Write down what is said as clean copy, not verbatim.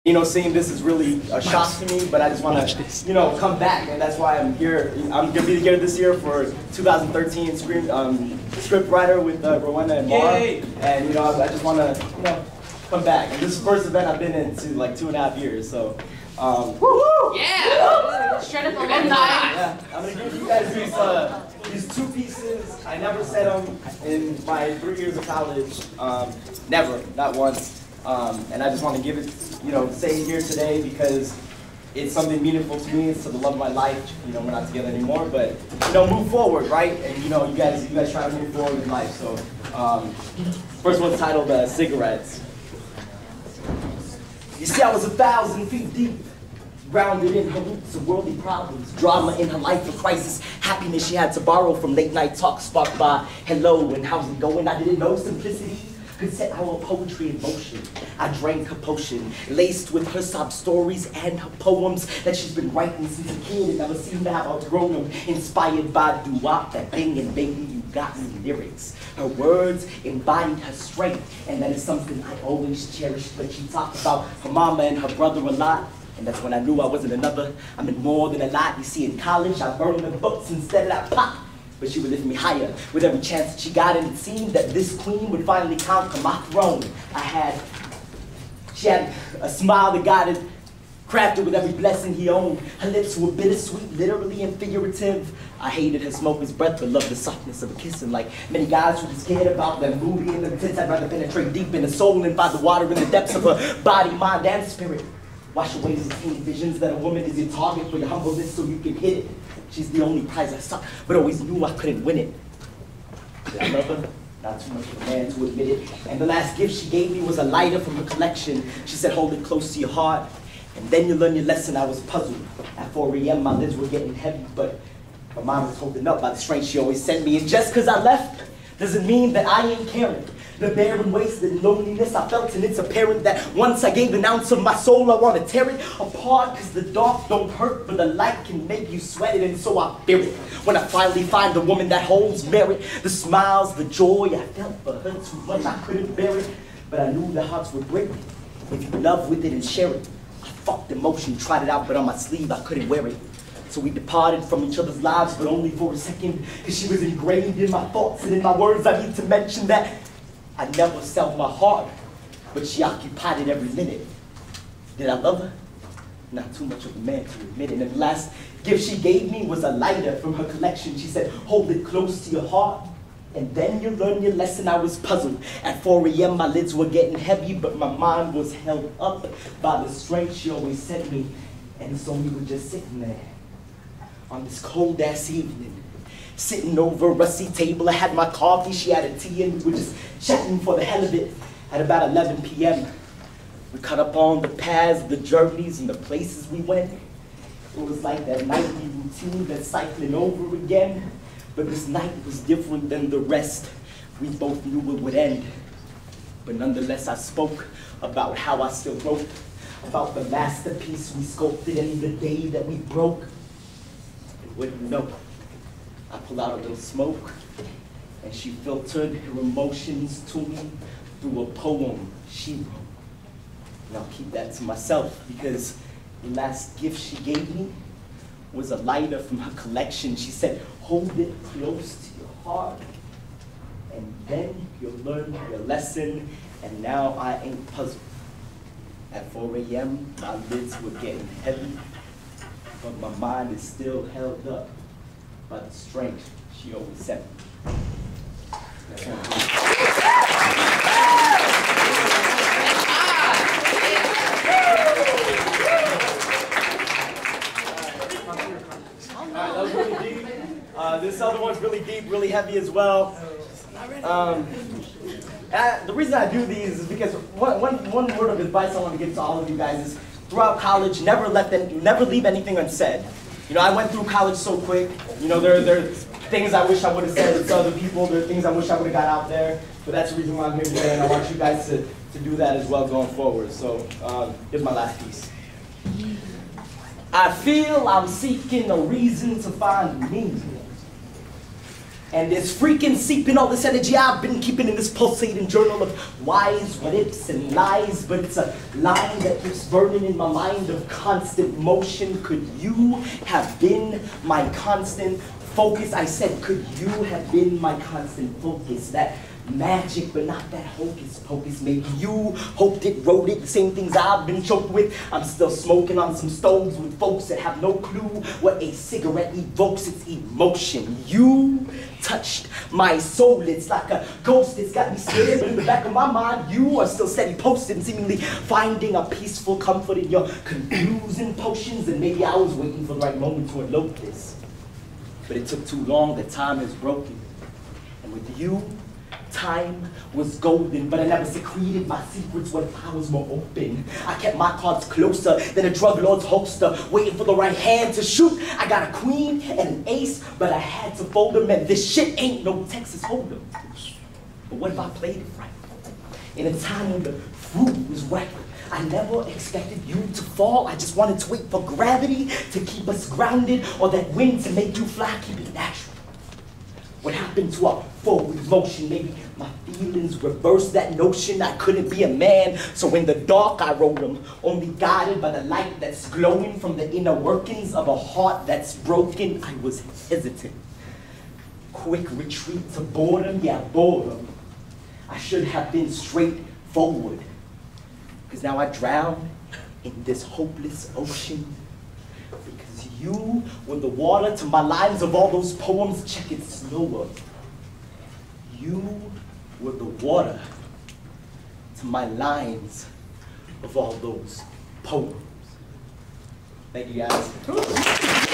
You know, seeing this is really a shock to me, but I just want to, you know, come back, and that's why I'm here. I'm gonna be here this year for 2013 script writer with Rowena and Mar, and you know, I just want to, you know, come back. And this is the first event I've been in like 2.5 years, so. Woohoo! Yeah! Straight up alumni. Yeah, I'm gonna give you guys these two pieces. I never said them in my 3 years of college. Never, not once. And I just want to give it, you know, say it here today because it's something meaningful to me. It's to the love of my life. You know, we're not together anymore, but you know, move forward, right? And you know, you guys try to move forward in life. So, first one's titled "Cigarettes." You see, I was 1,000 feet deep, grounded in her roots of worldly problems, drama in her life, a crisis, happiness she had to borrow from late night talks sparked by hello and how's it going. I didn't know simplicity could set our poetry in motion. I drank her potion, laced with her sob stories and her poems that she's been writing since a kid and never seemed to have outgrown them. Inspired by doo-wop, that thing, and baby, you got me lyrics. Her words embodied her strength, and that is something I always cherished. But she talked about her mama and her brother a lot, and that's when I knew I wasn't another. I meant more than a lot. You see, in college, I burned the books instead of that pop. But she would lift me higher with every chance that she got, and it seemed that this queen would finally conquer my throne. She had a smile that God had crafted with every blessing he owned. Her lips were bittersweet, literally and figurative. I hated her smoker's breath, but loved the softness of a kiss. And like many guys who were scared about them booty and them tits, I'd rather penetrate deep in the soul and find the water in the depths of her body, mind, and spirit. Wash away these tiny visions that a woman is your target for your humbleness so you can hit it. She's the only prize I sought, but always knew I couldn't win it. Did I love her? Not too much of a man to admit it. And the last gift she gave me was a lighter from her collection. She said, hold it close to your heart, and then you learn your lesson. I was puzzled. At 4 a.m. my lids were getting heavy, but my mind was holding up by the strength she always sent me. And just because I left doesn't mean that I ain't caring. The barren waste and loneliness I felt, and it's apparent that once I gave an ounce of my soul, I want to tear it apart, because the dark don't hurt, but the light can make you sweat it, and so I fear it. When I finally find a woman that holds merit, the smiles, the joy I felt for her too much, I couldn't bear it, but I knew the hearts would break if you love with it and share it. I fucked emotion, tried it out, but on my sleeve I couldn't wear it. So we departed from each other's lives, but only for a second, because she was ingrained in my thoughts and in my words. I need to mention that I never sell my heart, but she occupied it every minute. Did I love her? Not too much of a man to admit it. And the last gift she gave me was a lighter from her collection. She said, hold it close to your heart, and then you learn your lesson. I was puzzled. At 4 a.m. my lids were getting heavy, but my mind was held up by the strength she always sent me. And so we were just sitting there on this cold-ass evening, sitting over a rusty table. I had my coffee, she had a tea, and we were just chatting for the hell of it. At about 11 p.m., we cut up on the paths, the journeys, and the places we went. It was like that nightly routine that's cycling over again. But this night was different than the rest. We both knew it would end. But nonetheless, I spoke about how I still wrote, about the masterpiece we sculpted and the day that we broke. And wouldn't you know, I pulled out a little smoke, and she filtered her emotions to me through a poem she wrote. And I'll keep that to myself, because the last gift she gave me was a lighter from her collection. She said, hold it close to your heart, and then you'll learn your lesson. And now I ain't puzzled. At 4 a.m., my lids were getting heavy, but my mind is still held up by the strength she always sent me. That was really deep. This other one's really deep, really heavy as well. The reason I do these is because one word of advice I want to give to all of you guys is, throughout college, never leave anything unsaid. You know, I went through college so quick. You know, there are things I wish I would have said to other people. There are things I wish I would have got out there. But that's the reason why I'm here today, and I want you guys to do that as well going forward. So here's my last piece. I feel I'm seeking a reason to find me. And there's freaking seeping all this energy I've been keeping in this pulsating journal of wise what ifs and lies, but it's a line that keeps burning in my mind of constant motion. Could you have been my constant focus? I said, could you have been my constant focus? That magic, but not that hocus pocus. Maybe you hoped it, wrote it, the same things I've been choked with. I'm still smoking on some stoves with folks that have no clue what a cigarette evokes. It's emotion. You touched my soul. It's like a ghost that's got me scared, but in the back of my mind, you are still steady posted, seemingly finding a peaceful comfort in your confusing potions. And maybe I was waiting for the right moment to elope this, but it took too long. The time is broken, and with you, time was golden, but I never secreted my secrets when I was more open. I kept my cards closer than a drug lord's holster, waiting for the right hand to shoot. I got a queen and an ace, but I had to fold them, and this shit ain't no Texas Hold'em. But what if I played it right? In a time when the fruit was ripe, I never expected you to fall. I just wanted to wait for gravity to keep us grounded, or that wind to make you fly, keep it natural. What happened to our forward motion? Maybe my feelings reversed that notion. I couldn't be a man, so in the dark I wrote them, only guided by the light that's glowing from the inner workings of a heart that's broken. I was hesitant. Quick retreat to boredom, yeah, boredom. I should have been straightforward, because now I drown in this hopeless ocean. Because you were the water to my lines of all those poems. Check it slower. You were the water to my lines of all those poems. Thank you guys.